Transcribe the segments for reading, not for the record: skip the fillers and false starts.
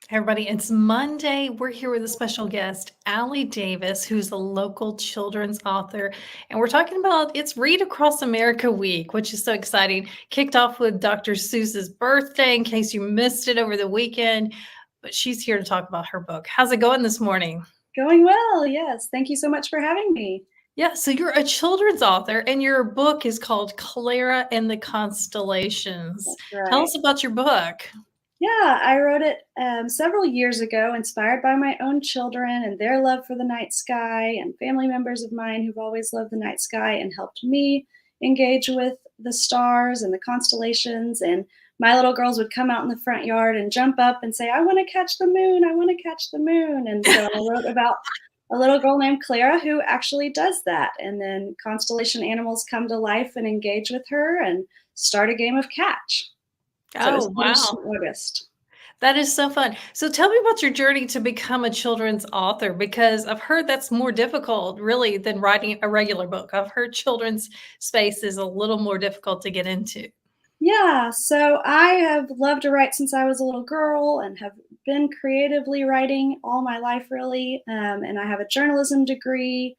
Hey everybody, it's Monday. We're here with a special guest, Allie Davis, who's a local children's author. And we're talking about it's Read Across America Week, which is so exciting. Kicked off with Dr. Seuss's birthday, in case you missed it over the weekend. But she's here to talk about her book. How's it going this morning? Going well, yes. Thank you so much for having me. Yeah, so you're a children's author, and your book is called Clara and the Constellations. That's Tell right. us about your book. Yeah, I wrote it several years ago, inspired by my own children and their love for the night sky, and family members of mine who've always loved the night sky and helped me engage with the stars and the constellations. And my little girls would come out in the front yard and jump up and say, "I want to catch the moon. I want to catch the moon." And so I wrote about a little girl named Clara who actually does that. And then constellation animals come to life and engage with her and start a game of catch. So it was Oh, published wow. in August. That is so fun. So tell me about your journey to become a children's author because I've heard that's more difficult really than writing a regular book. I've heard children's space is a little more difficult to get into. Yeah, so I have loved to write since I was a little girl and have been creatively writing all my life, really. And I have a journalism degree.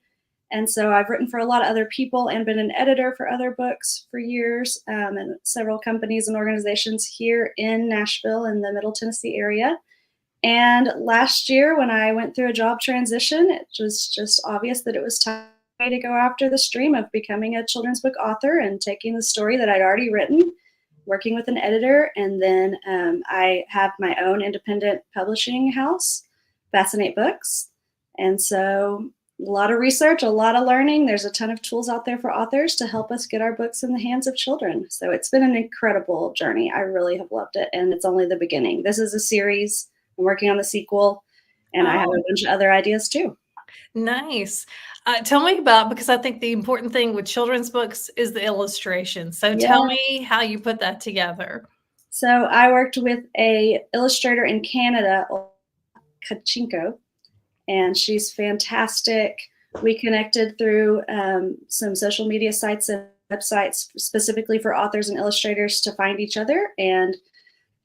And so I've written for a lot of other people and been an editor for other books for years and several companies and organizations here in Nashville in the Middle Tennessee area. And last year, when I went through a job transition, it was just obvious that it was time to go after this dream of becoming a children's book author and taking the story that I'd already written, working with an editor. And then I have my own independent publishing house, Fascinate Books. And so a lot of research, a lot of learning. There's a ton of tools out there for authors to help us get our books in the hands of children. So it's been an incredible journey. I really have loved it. And it's only the beginning. This is a series. I'm working on the sequel, and I have Oh, a bunch of other ideas too. nice. Tell me about because I think the important thing with children's books is the illustration. So tell Yeah. me how you put that together. So I worked with a illustrator in Canada, Kachinko, and she's fantastic. We connected through some social media sites and websites specifically for authors and illustrators to find each other, and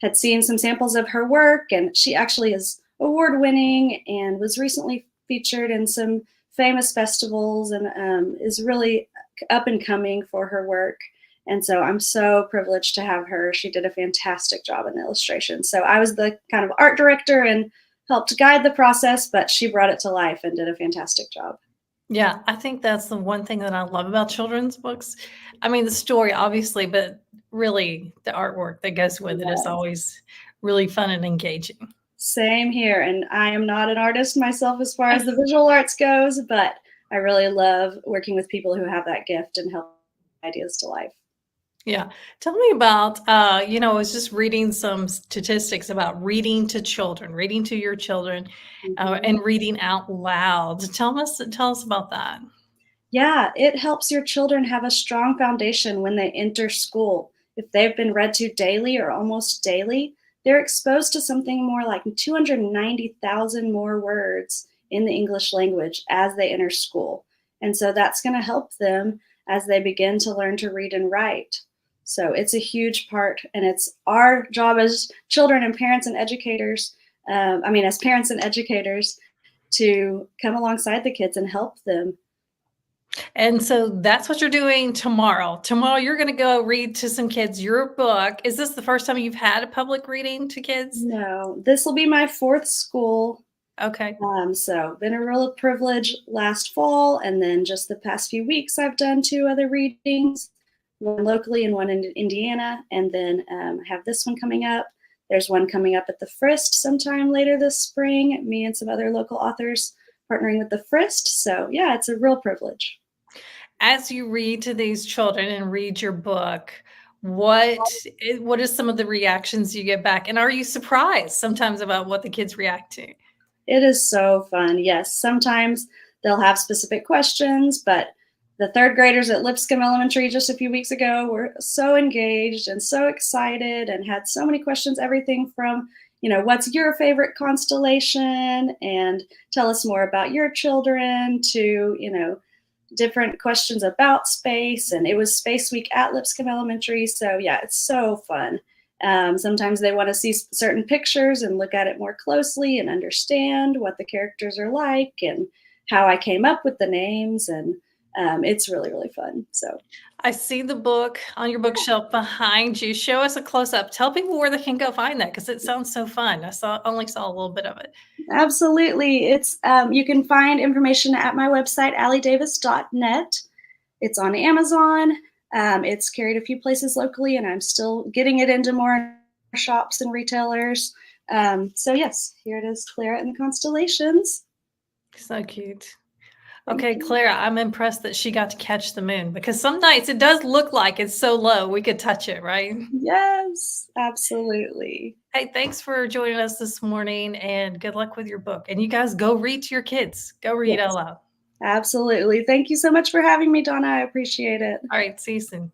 had seen some samples of her work. And she actually is award winning and was recently featured in some famous festivals and is really up and coming for her work. And so I'm so privileged to have her. She did a fantastic job in the illustration. So I was the kind of art director and helped guide the process, but she brought it to life and did a fantastic job. Yeah, I think that's the one thing that I love about children's books. I mean, the story, obviously, but really the artwork that goes with it is Yeah. always really fun and engaging. Same here. And I am not an artist myself as far as the visual arts goes, but I really love working with people who have that gift and help ideas to life. Yeah. Tell me about, I was just reading some statistics about reading to children, reading to your children, Mhm. and reading out loud. Tell us about that. Yeah, it helps your children have a strong foundation when they enter school. If they've been read to daily or almost daily, they're exposed to something more like 290,000 more words in the English language as they enter school. And so that's going to help them as they begin to learn to read and write. So it's a huge part, and it's our job as children and parents and educators. As parents and educators, to come alongside the kids and help them. And so that's what you're doing tomorrow. Tomorrow, you're going to go read to some kids your book. Is this the first time you've had a public reading to kids? No, this will be my fourth school. Okay. So been a real privilege last fall, and then just the past few weeks, I've done two other readings, one locally and one in Indiana, and then I have this one coming up. There's one coming up at the Frist sometime later this spring. Me and some other local authors partnering with the Frist. So yeah, it's a real privilege. As you read to these children and read your book, what is some of the reactions you get back? And are you surprised sometimes about what the kids react to? It is so fun. Yes, sometimes they'll have specific questions, but the third graders at Lipscomb Elementary just a few weeks ago were so engaged and so excited and had so many questions, everything from, what's your favorite constellation and tell us more about your children to, different questions about space. And it was Space Week at Lipscomb Elementary. So yeah, it's so fun. Sometimes they want to see certain pictures and look at it more closely and understand what the characters are like and how I came up with the names. And it's really, really fun. So, I see the book on your bookshelf behind you. Show us a close up. Tell people where they can go find that because it sounds so fun. Only saw a little bit of it. absolutely. It's you can find information at my website, alliedavis.net. It's on Amazon. It's carried a few places locally, and I'm still getting it into more shops and retailers. So yes, here it is, Clara and the Constellations. So cute. Thank Okay, you. Clara, I'm impressed that she got to catch the moon because some nights it does look like it's so low we could touch it, right? Yes, absolutely. Hey, thanks for joining us this morning and good luck with your book. And you guys go read to your kids. Go read out Yes, loud. absolutely. Thank you so much for having me, Donna. I appreciate it. All right, see you soon.